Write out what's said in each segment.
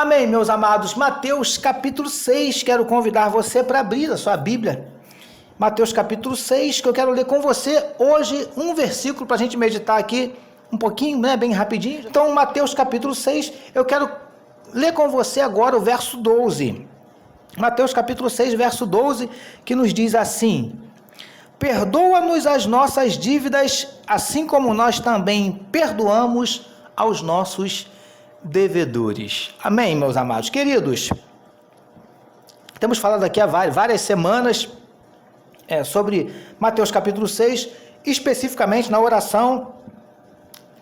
Amém, meus amados. Mateus capítulo 6, quero convidar você para abrir a sua Bíblia. Mateus capítulo 6, que eu quero ler com você hoje um versículo para a gente meditar aqui um pouquinho, né, bem rapidinho. Então, Mateus capítulo 6, eu quero ler com você agora o verso 12. Mateus capítulo 6, verso 12, que nos diz assim: perdoa-nos as nossas dívidas, assim como nós também perdoamos aos nossos devedores. Amém, meus amados. Queridos, temos falado aqui há várias semanas sobre Mateus capítulo 6, especificamente na oração,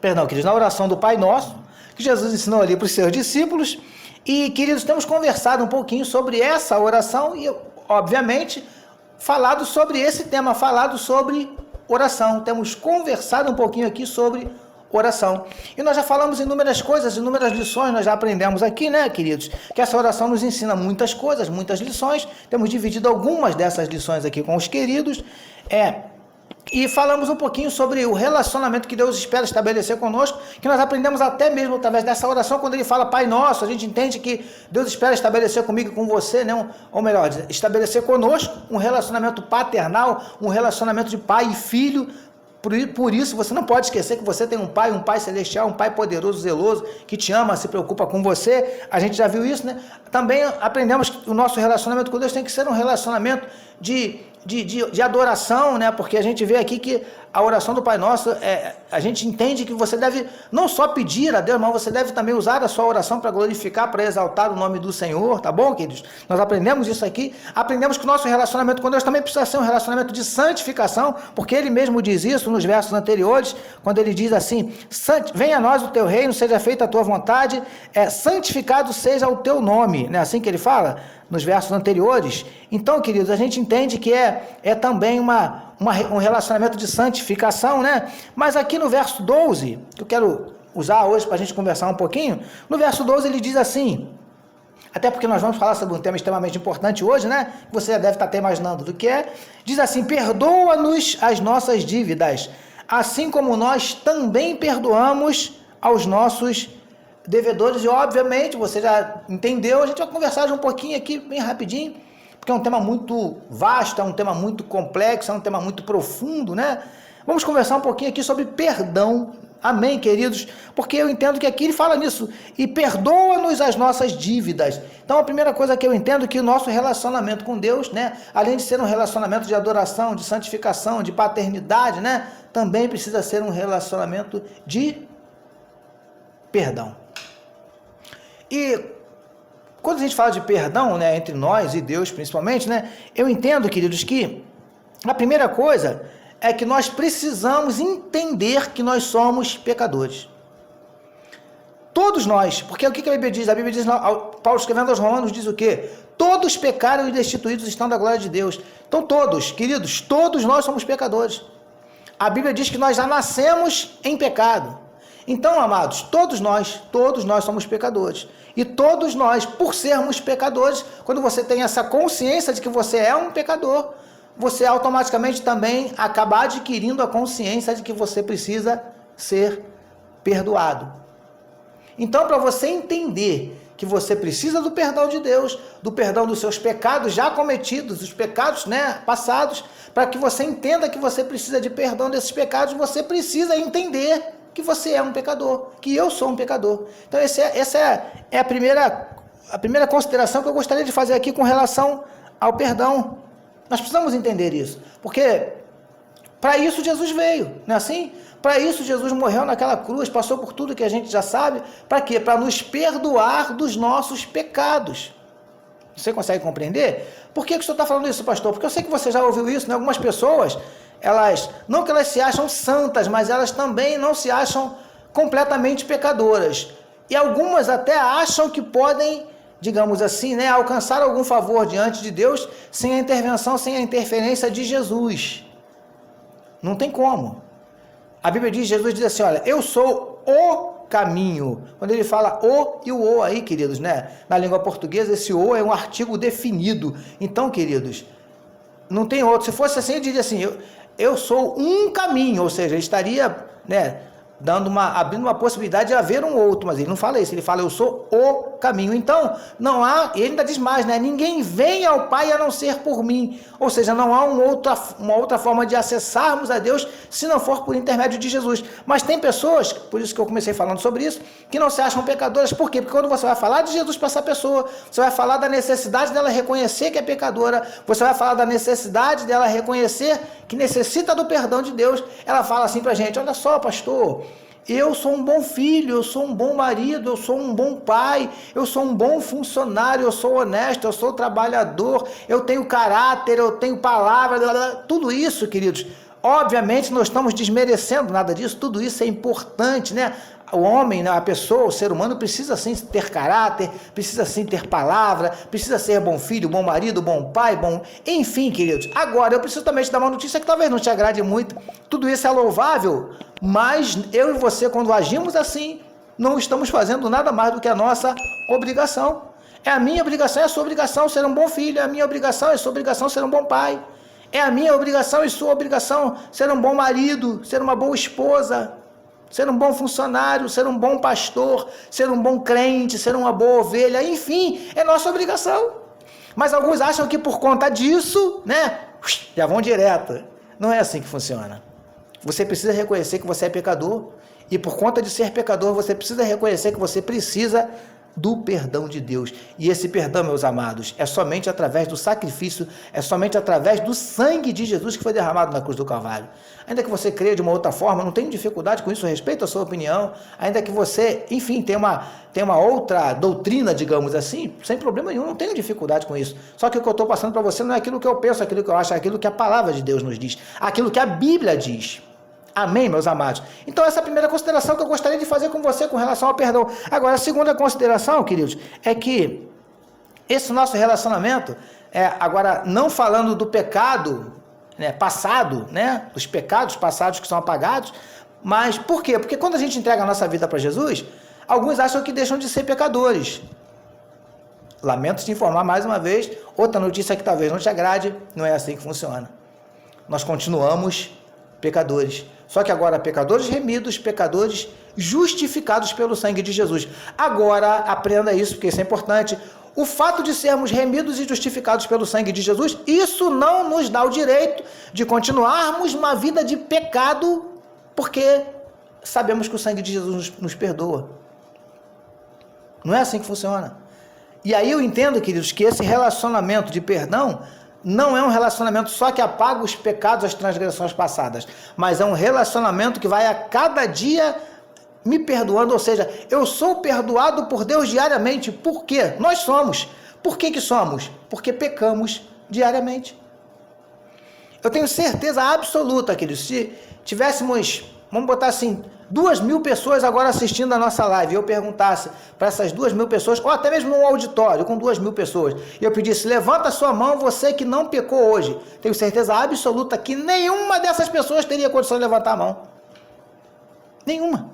na oração do Pai Nosso, que Jesus ensinou ali para os seus discípulos. E, queridos, temos conversado um pouquinho sobre essa oração e, obviamente, falado sobre esse tema, falado sobre oração. Temos conversado um pouquinho aqui sobre oração. E nós já falamos inúmeras coisas, inúmeras lições, nós já aprendemos aqui, né, queridos? Que essa oração nos ensina muitas coisas, muitas lições. Temos dividido algumas dessas lições aqui com os queridos. E falamos um pouquinho sobre o relacionamento que Deus espera estabelecer conosco, que nós aprendemos até mesmo através dessa oração, quando ele fala Pai Nosso, a gente entende que Deus espera estabelecer comigo e com você, né? Ou melhor, estabelecer conosco um relacionamento paternal, um relacionamento de pai e filho. Por isso, você não pode esquecer que você tem um pai celestial, um pai poderoso, zeloso, que te ama, se preocupa com você. A gente já viu isso, né? Também aprendemos que o nosso relacionamento com Deus tem que ser um relacionamento de adoração, né? Porque a gente vê aqui que a oração do Pai Nosso, a gente entende que você deve não só pedir a Deus, mas você deve também usar a sua oração para glorificar, para exaltar o nome do Senhor, tá bom, queridos? Nós aprendemos isso aqui, aprendemos que o nosso relacionamento com Deus também precisa ser um relacionamento de santificação, porque ele mesmo diz isso nos versos anteriores, quando ele diz assim: venha a nós o teu reino, seja feita a tua vontade, santificado seja o teu nome, não é assim que ele fala nos versos anteriores? Então, queridos, a gente entende que é também um relacionamento de santificação, né? Mas aqui no verso 12, que eu quero usar hoje para a gente conversar um pouquinho, no verso 12 ele diz assim, até porque nós vamos falar sobre um tema extremamente importante hoje, né? Você já deve estar até imaginando do que é. Diz assim: perdoa-nos as nossas dívidas, assim como nós também perdoamos aos nossos devedores. E obviamente você já entendeu, a gente vai conversar um pouquinho aqui bem rapidinho, porque é um tema muito vasto, é um tema muito complexo, é um tema muito profundo, né? Vamos conversar um pouquinho aqui sobre perdão. Amém, queridos? Porque eu entendo que aqui ele fala nisso, e perdoa-nos as nossas dívidas. Então a primeira coisa que eu entendo é que o nosso relacionamento com Deus, né, além de ser um relacionamento de adoração, de santificação, de paternidade, né, também precisa ser um relacionamento de perdão. E quando a gente fala de perdão, né, entre nós e Deus principalmente, né, eu entendo, queridos, que a primeira coisa é que nós precisamos entender que nós somos pecadores. Todos nós, porque o que a Bíblia diz? A Bíblia diz, Paulo escrevendo aos Romanos diz o quê? Todos pecaram e destituídos estão da glória de Deus. Então todos, queridos, todos nós somos pecadores. A Bíblia diz que nós já nascemos em pecado. Então, amados, todos nós somos pecadores. E todos nós, por sermos pecadores, quando você tem essa consciência de que você é um pecador, você automaticamente também acaba adquirindo a consciência de que você precisa ser perdoado. Então, para você entender que você precisa do perdão de Deus, do perdão dos seus pecados já cometidos, dos pecados, né, passados, para que você entenda que você precisa de perdão desses pecados, você precisa entender que você é um pecador, que eu sou um pecador. Então essa é a primeira consideração que eu gostaria de fazer aqui com relação ao perdão. Nós precisamos entender isso, porque para isso Jesus veio, não é assim? Para isso Jesus morreu naquela cruz, passou por tudo que a gente já sabe. Para quê? Para nos perdoar dos nossos pecados. Você consegue compreender? Por que o senhor está falando isso, pastor? Porque eu sei que você já ouviu isso, né? Algumas pessoas, não que elas se acham santas, mas elas também não se acham completamente pecadoras. E algumas até acham que podem, digamos assim, né, alcançar algum favor diante de Deus sem a intervenção, sem a interferência de Jesus. Não tem como. A Bíblia diz, Jesus diz assim, olha, eu sou o caminho. Quando ele fala o e o o aí, queridos, né? Na língua portuguesa, esse o é um artigo definido. Então, queridos, não tem outro. Se fosse assim, ele diria assim, eu sou um caminho, ou seja, estaria, né, abrindo uma possibilidade de haver um outro, mas ele não fala isso, ele fala, eu sou o caminho. Então, não há, ele ainda diz mais, né? Ninguém vem ao Pai a não ser por mim. Ou seja, não há uma outra forma de acessarmos a Deus se não for por intermédio de Jesus. Mas tem pessoas, por isso que eu comecei falando sobre isso, que não se acham pecadoras. Por quê? Porque quando você vai falar de Jesus para essa pessoa, você vai falar da necessidade dela reconhecer que é pecadora, você vai falar da necessidade dela reconhecer que necessita do perdão de Deus. Ela fala assim pra gente, olha só, pastor, eu sou um bom filho, eu sou um bom marido, eu sou um bom pai, eu sou um bom funcionário, eu sou honesto, eu sou trabalhador, eu tenho caráter, eu tenho palavra, tudo isso, queridos. Obviamente, não estamos desmerecendo nada disso, tudo isso é importante, né? O homem, a pessoa, o ser humano precisa sim ter caráter, precisa sim ter palavra, precisa ser bom filho, bom marido, bom pai, bom... Enfim, queridos, agora eu preciso também te dar uma notícia que talvez não te agrade muito. Tudo isso é louvável, mas eu e você, quando agimos assim, não estamos fazendo nada mais do que a nossa obrigação. É a minha obrigação, é a sua obrigação ser um bom filho, é a minha obrigação, é a sua obrigação ser um bom pai. É a minha obrigação e sua obrigação ser um bom marido, ser uma boa esposa, ser um bom funcionário, ser um bom pastor, ser um bom crente, ser uma boa ovelha, enfim, é nossa obrigação. Mas alguns acham que por conta disso, né, já vão direto. Não é assim que funciona. Você precisa reconhecer que você é pecador, e por conta de ser pecador, você precisa reconhecer que você precisa do perdão de Deus. E esse perdão, meus amados, é somente através do sacrifício, é somente através do sangue de Jesus que foi derramado na cruz do Calvário. Ainda que você creia de uma outra forma, não tenho dificuldade com isso, respeito a sua opinião, ainda que você, enfim, tenha uma outra doutrina, digamos assim, sem problema nenhum, não tenho dificuldade com isso. Só que o que eu estou passando para você não é aquilo que eu penso, aquilo que eu acho, é aquilo que a palavra de Deus nos diz, aquilo que a Bíblia diz. Amém, meus amados? Então essa é a primeira consideração que eu gostaria de fazer com você com relação ao perdão. Agora, a segunda consideração, queridos, é que esse nosso relacionamento, agora não falando do pecado, né, passado, né, dos pecados passados que são apagados, mas por quê? Porque quando a gente entrega a nossa vida para Jesus, alguns acham que deixam de ser pecadores. Lamento te informar mais uma vez, outra notícia que talvez não te agrade, não é assim que funciona. Nós continuamos pecadores. Só que agora pecadores remidos, pecadores justificados pelo sangue de Jesus. Agora, aprenda isso, porque isso é importante. O fato de sermos remidos e justificados pelo sangue de Jesus, isso não nos dá o direito de continuarmos uma vida de pecado, porque sabemos que o sangue de Jesus nos perdoa. Não é assim que funciona. E aí eu entendo, queridos, que esse relacionamento de perdão não é um relacionamento só que apaga os pecados, as transgressões passadas, mas é um relacionamento que vai a cada dia me perdoando, ou seja, eu sou perdoado por Deus diariamente. Por quê? Nós somos. Por que somos? Porque pecamos diariamente. Eu tenho certeza absoluta, queridos, se tivéssemos, vamos botar assim, 2.000 pessoas agora assistindo a nossa live, e eu perguntasse para essas 2.000 pessoas, ou até mesmo um auditório com 2.000 pessoas, e eu pedisse, levanta a sua mão, você que não pecou hoje. Tenho certeza absoluta que nenhuma dessas pessoas teria condição de levantar a mão. Nenhuma.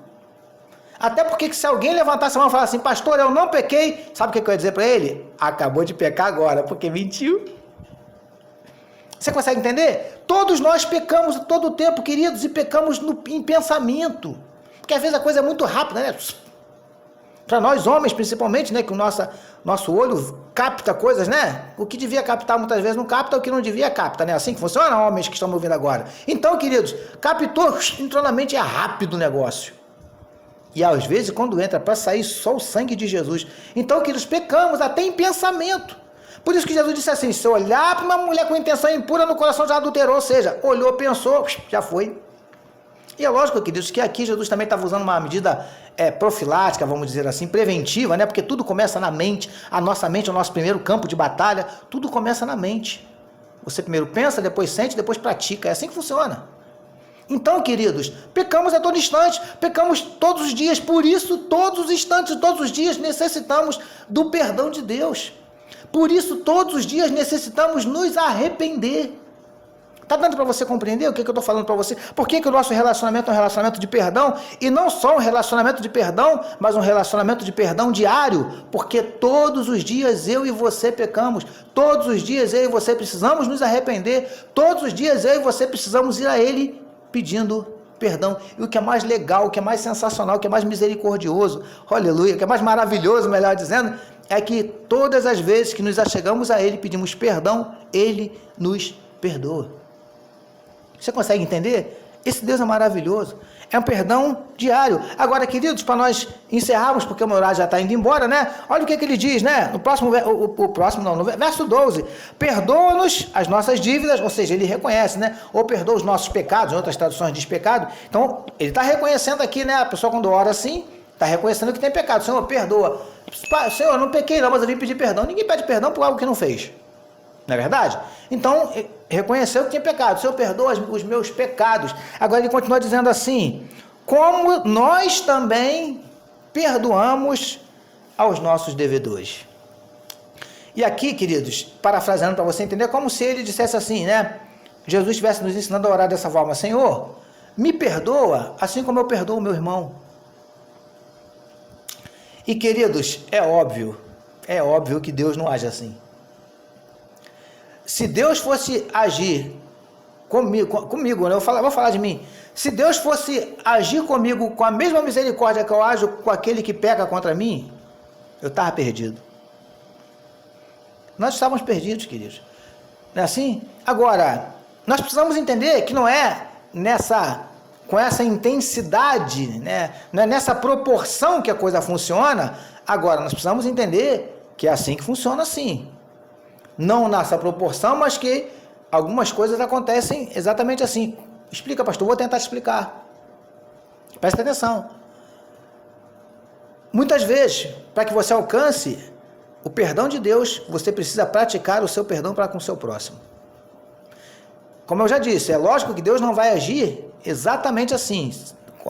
Até porque se alguém levantasse a mão e falasse assim, pastor, eu não pequei, sabe o que eu ia dizer para ele? Acabou de pecar agora, porque mentiu. Você consegue entender? Todos nós pecamos todo o tempo, queridos, e pecamos em pensamento. Porque às vezes a coisa é muito rápida, né? Para nós homens, principalmente, né? Que o nosso olho capta coisas, né? O que devia captar muitas vezes não capta, o que não devia capta, né? Assim que funciona, homens que estão me ouvindo agora. Então, queridos, captou, entrou na mente, é rápido o negócio. E às vezes, quando entra para sair, só o sangue de Jesus. Então, queridos, pecamos até em pensamento. Por isso que Jesus disse assim, se olhar para uma mulher com intenção impura no coração já adulterou, ou seja, olhou, pensou, já foi. E é lógico, queridos, que aqui Jesus também estava usando uma medida profilática, vamos dizer assim, preventiva, né? Porque tudo começa na mente, a nossa mente é o nosso primeiro campo de batalha, tudo começa na mente. Você primeiro pensa, depois sente, depois pratica, é assim que funciona. Então, queridos, pecamos a todo instante, pecamos todos os dias, por isso, todos os instantes, todos os dias necessitamos do perdão de Deus. Por isso, todos os dias necessitamos nos arrepender. Está dando para você compreender o que eu estou falando para você? Por que o nosso relacionamento é um relacionamento de perdão? E não só um relacionamento de perdão, mas um relacionamento de perdão diário. Porque todos os dias eu e você pecamos. Todos os dias eu e você precisamos nos arrepender. Todos os dias eu e você precisamos ir a Ele pedindo perdão. E o que é mais legal, o que é mais sensacional, o que é mais misericordioso, aleluia, o que é mais maravilhoso, melhor dizendo, é que todas as vezes que nos achegamos a Ele, pedimos perdão, Ele nos perdoa. Você consegue entender? Esse Deus é maravilhoso. É um perdão diário. Agora, queridos, para nós encerrarmos, porque o meu horário já está indo embora, né? Olha o que ele diz, né? No verso 12. Perdoa-nos as nossas dívidas, ou seja, ele reconhece, né? Ou perdoa os nossos pecados, em outras traduções diz pecado. Então, ele está reconhecendo aqui, né? A pessoa quando ora assim, está reconhecendo que tem pecado. Senhor, perdoa. Senhor, eu não pequei não, mas eu vim pedir perdão. Ninguém pede perdão por algo que não fez. Não é verdade? Então, reconheceu que tinha pecado. Senhor, perdoa os meus pecados. Agora ele continua dizendo assim, como nós também perdoamos aos nossos devedores. E aqui, queridos, parafraseando para você entender, é como se ele dissesse assim, né? Jesus estivesse nos ensinando a orar dessa forma, Senhor, me perdoa assim como eu perdoo o meu irmão. E, queridos, é óbvio que Deus não age assim. Se Deus fosse agir comigo, né? Vou falar de mim. Se Deus fosse agir comigo com a mesma misericórdia que eu ajo com aquele que peca contra mim, eu estava perdido. Nós estávamos perdidos, queridos. Não é assim? Agora, nós precisamos entender que não é com essa intensidade, né? Não é nessa proporção que a coisa funciona. Agora, nós precisamos entender que é assim que funciona, sim. Não nessa proporção, mas que algumas coisas acontecem exatamente assim. Explica, pastor, vou tentar te explicar. Presta atenção. Muitas vezes, para que você alcance o perdão de Deus, você precisa praticar o seu perdão para com o seu próximo. Como eu já disse, é lógico que Deus não vai agir exatamente assim,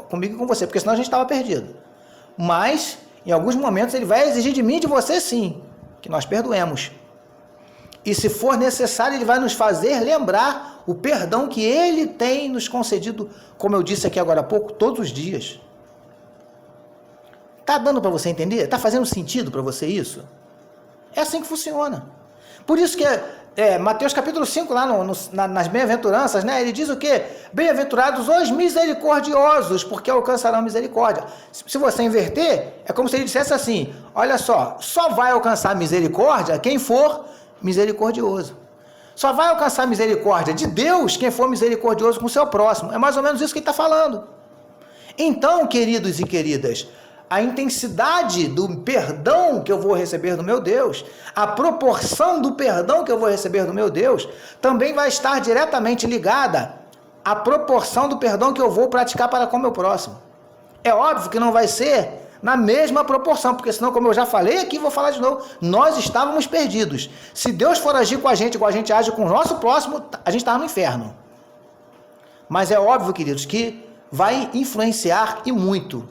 comigo e com você, porque senão a gente estava perdido. Mas, em alguns momentos, Ele vai exigir de mim e de você, sim, que nós perdoemos. E se for necessário, Ele vai nos fazer lembrar o perdão que Ele tem nos concedido, como eu disse aqui agora há pouco, todos os dias. Está dando para você entender? Está fazendo sentido para você isso? É assim que funciona. Por isso que Mateus capítulo 5, lá nas bem-aventuranças, né? Ele diz o quê? Bem-aventurados os misericordiosos, porque alcançarão misericórdia. Se você inverter, é como se ele dissesse assim, olha só vai alcançar misericórdia quem for misericordioso. Só vai alcançar misericórdia de Deus quem for misericordioso com o seu próximo. É mais ou menos isso que ele está falando. Então, queridos e queridas, a intensidade do perdão que eu vou receber do meu Deus, a proporção do perdão que eu vou receber do meu Deus, também vai estar diretamente ligada à proporção do perdão que eu vou praticar para com o meu próximo. É óbvio que não vai ser na mesma proporção, porque senão, como eu já falei aqui, vou falar de novo, nós estávamos perdidos. Se Deus for agir com a gente, igual a gente age com o nosso próximo, a gente estava no inferno. Mas é óbvio, queridos, que vai influenciar e muito.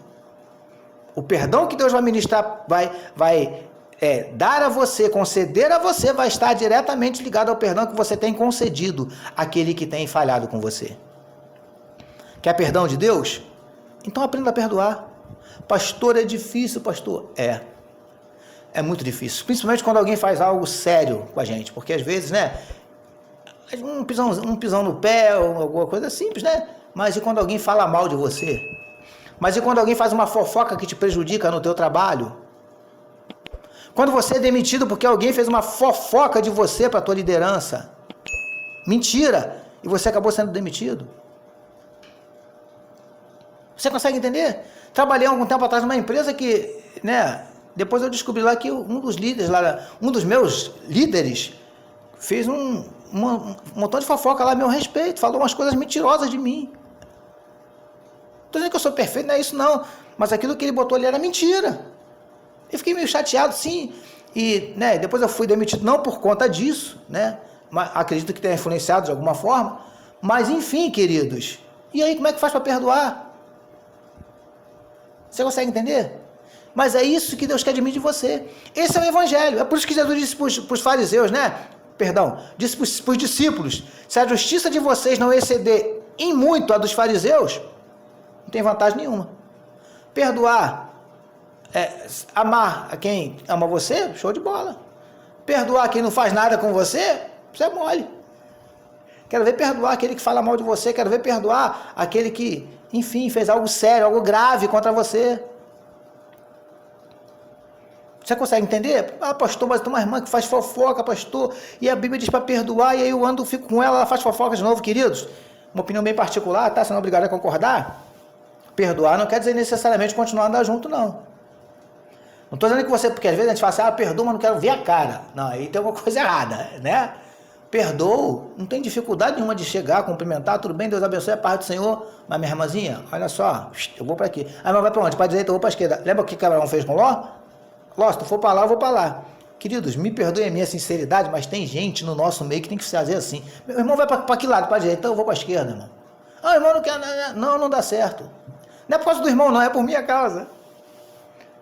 O perdão que Deus vai ministrar, vai dar a você, conceder a você, vai estar diretamente ligado ao perdão que você tem concedido àquele que tem falhado com você. Quer perdão de Deus? Então aprenda a perdoar. Pastor, é difícil, pastor. É muito difícil, principalmente quando alguém faz algo sério com a gente, porque às vezes, né, um pisão no pé, ou alguma coisa simples, né, mas e quando alguém fala mal de você? Mas e quando alguém faz uma fofoca que te prejudica no teu trabalho? Quando você é demitido porque alguém fez uma fofoca de você para a tua liderança? Mentira! E você acabou sendo demitido? Você consegue entender? Trabalhei há algum tempo atrás numa empresa que, né, depois eu descobri lá que um dos líderes lá, um dos meus líderes, fez um montão de fofoca lá a meu respeito, falou umas coisas mentirosas de mim. Estou dizendo que eu sou perfeito, não é isso não, mas aquilo que ele botou ali era mentira. Eu fiquei meio chateado, sim, e, né, depois eu fui demitido não por conta disso, né, mas acredito que tenha influenciado de alguma forma, mas enfim, queridos, e aí como é que faz para perdoar? Você consegue entender? Mas é isso que Deus quer de mim e de você. Esse é o evangelho. É por isso que Jesus disse para os fariseus, né? Perdão, disse para os discípulos, se a justiça de vocês não exceder em muito a dos fariseus, não tem vantagem nenhuma. Perdoar, amar a quem ama você, show de bola. Perdoar quem não faz nada com você, você é mole. Quero ver perdoar aquele que fala mal de você, quero ver perdoar aquele que enfim, fez algo sério, algo grave contra você. Você consegue entender? Ah, pastor, mas tem uma irmã que faz fofoca, pastor, e a Bíblia diz para perdoar, e aí eu ando, fico com ela, ela faz fofoca de novo, queridos. Uma opinião bem particular, tá? Você não é obrigado a concordar. Perdoar não quer dizer necessariamente continuar andando junto, não. Não estou dizendo que você, porque às vezes a gente fala assim, perdoa, mas não quero ver a cara. Não, aí tem alguma coisa errada, né? Perdoo, não tem dificuldade nenhuma de chegar, cumprimentar, tudo bem, Deus abençoe, a paz do Senhor. Mas minha irmãzinha, olha só, eu vou para aqui. Mas vai para onde? Para a direita, eu vou para a esquerda. Lembra o que Abraão fez com Ló? Ló, se tu for para lá, eu vou para lá. Queridos, me perdoem a minha sinceridade, mas tem gente no nosso meio que tem que fazer assim. Meu irmão vai para que lado? Para a direita? Então eu vou para a esquerda, irmão. Ah, irmão não quer, não dá certo. Não é por causa do irmão, não, é por minha causa.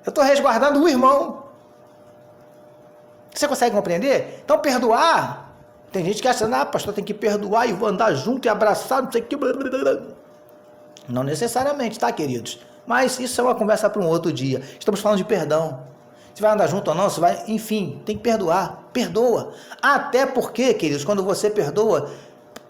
Eu estou resguardando o irmão. Você consegue compreender? Então, perdoar, tem gente que acha, pastor, tem que perdoar e andar junto e abraçar, não sei o que. Não necessariamente, tá, queridos? Mas isso é uma conversa para um outro dia. Estamos falando de perdão. Você vai andar junto ou não, você vai, enfim, tem que perdoar. Perdoa. Até porque, queridos, quando você perdoa,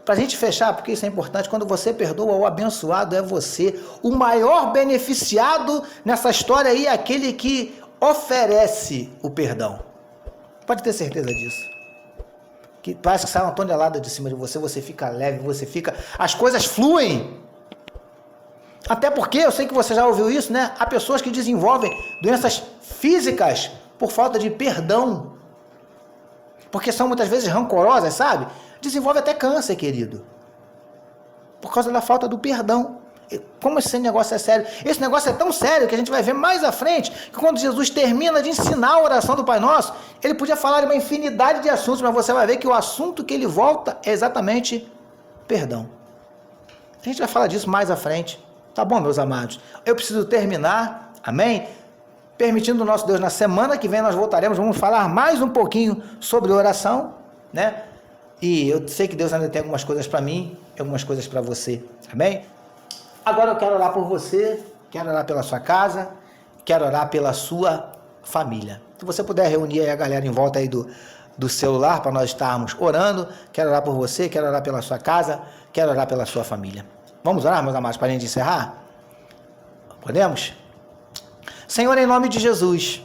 para a gente fechar, porque isso é importante, quando você perdoa, o abençoado é você. O maior beneficiado nessa história aí é aquele que oferece o perdão. Pode ter certeza disso. Que parece que sai uma tonelada de cima de você, você fica leve, as coisas fluem. Até porque, eu sei que você já ouviu isso, né? Há pessoas que desenvolvem doenças físicas por falta de perdão. Porque são muitas vezes rancorosas, sabe? Desenvolve até câncer, querido. Por causa da falta do perdão. Como esse negócio é sério? Esse negócio é tão sério que a gente vai ver mais à frente, que quando Jesus termina de ensinar a oração do Pai Nosso, ele podia falar de uma infinidade de assuntos, mas você vai ver que o assunto que ele volta é exatamente perdão. A gente vai falar disso mais à frente. Tá bom, meus amados? Eu preciso terminar, amém? Permitindo o nosso Deus, na semana que vem nós voltaremos, vamos falar mais um pouquinho sobre oração, né? E eu sei que Deus ainda tem algumas coisas para mim, algumas coisas para você, amém? Agora eu quero orar por você, quero orar pela sua casa, quero orar pela sua família. Se você puder reunir aí a galera em volta aí do celular para nós estarmos orando, quero orar por você, quero orar pela sua casa, quero orar pela sua família. Vamos orar, meus amados, para a gente encerrar? Podemos? Senhor, em nome de Jesus,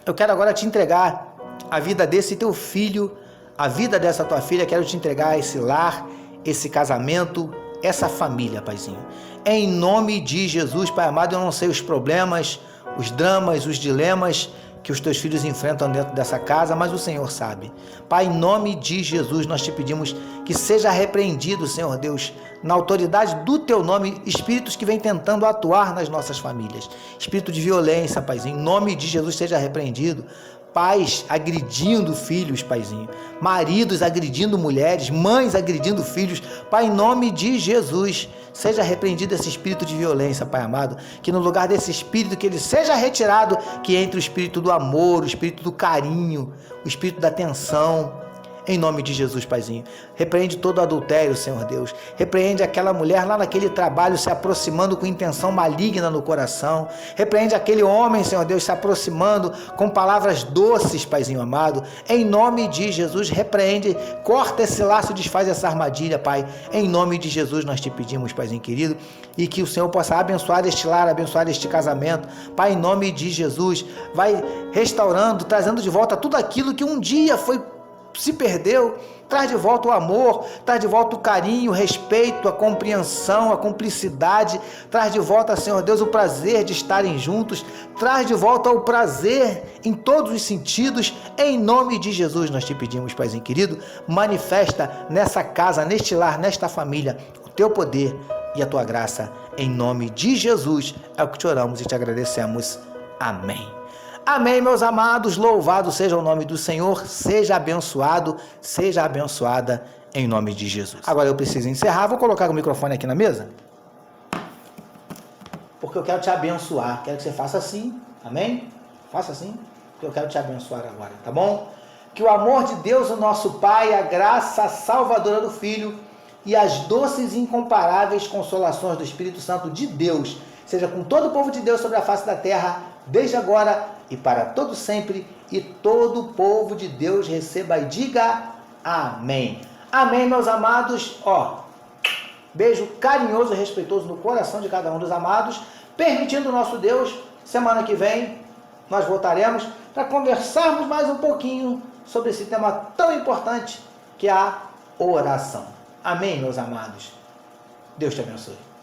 eu quero agora te entregar a vida desse teu filho, a vida dessa tua filha, quero te entregar esse lar, esse casamento, essa família, Paizinho. Em nome de Jesus, Pai amado, eu não sei os problemas, os dramas, os dilemas que os teus filhos enfrentam dentro dessa casa, mas o Senhor sabe. Pai, em nome de Jesus, nós te pedimos que seja repreendido, Senhor Deus, na autoridade do teu nome, espíritos que vêm tentando atuar nas nossas famílias. Espírito de violência, Paizinho, em nome de Jesus, seja repreendido. Pais agredindo filhos, Paizinho, maridos agredindo mulheres, mães agredindo filhos, Pai, em nome de Jesus, seja repreendido esse espírito de violência, Pai amado, que no lugar desse espírito, que ele seja retirado, que entre o espírito do amor, o espírito do carinho, o espírito da atenção, em nome de Jesus, Paizinho. Repreende todo adultério, Senhor Deus. Repreende aquela mulher lá naquele trabalho se aproximando com intenção maligna no coração. Repreende aquele homem, Senhor Deus, se aproximando com palavras doces, Paizinho amado. Em nome de Jesus, repreende, corta esse laço, desfaz essa armadilha, Pai. Em nome de Jesus nós te pedimos, Paizinho querido, e que o Senhor possa abençoar este lar, abençoar este casamento. Pai, em nome de Jesus, vai restaurando, trazendo de volta tudo aquilo que um dia se perdeu, traz de volta o amor, traz de volta o carinho, o respeito, a compreensão, a cumplicidade, traz de volta, Senhor Deus, o prazer de estarem juntos, traz de volta o prazer em todos os sentidos, em nome de Jesus nós te pedimos, Paizinho querido, manifesta nessa casa, neste lar, nesta família, o teu poder e a tua graça, em nome de Jesus, é o que te oramos e te agradecemos, amém. Amém, meus amados, louvado seja o nome do Senhor, seja abençoado, seja abençoada em nome de Jesus. Agora eu preciso encerrar, vou colocar o microfone aqui na mesa, porque eu quero te abençoar, quero que você faça assim, amém? Faça assim, porque eu quero te abençoar agora, tá bom? Que o amor de Deus, o nosso Pai, a graça salvadora do Filho e as doces e incomparáveis consolações do Espírito Santo de Deus, seja com todo o povo de Deus sobre a face da terra, desde agora e para todo sempre, e todo o povo de Deus receba e diga amém. Amém, meus amados. Beijo carinhoso e respeitoso no coração de cada um dos amados. Permitindo o nosso Deus, semana que vem nós voltaremos para conversarmos mais um pouquinho sobre esse tema tão importante que é a oração. Amém, meus amados? Deus te abençoe.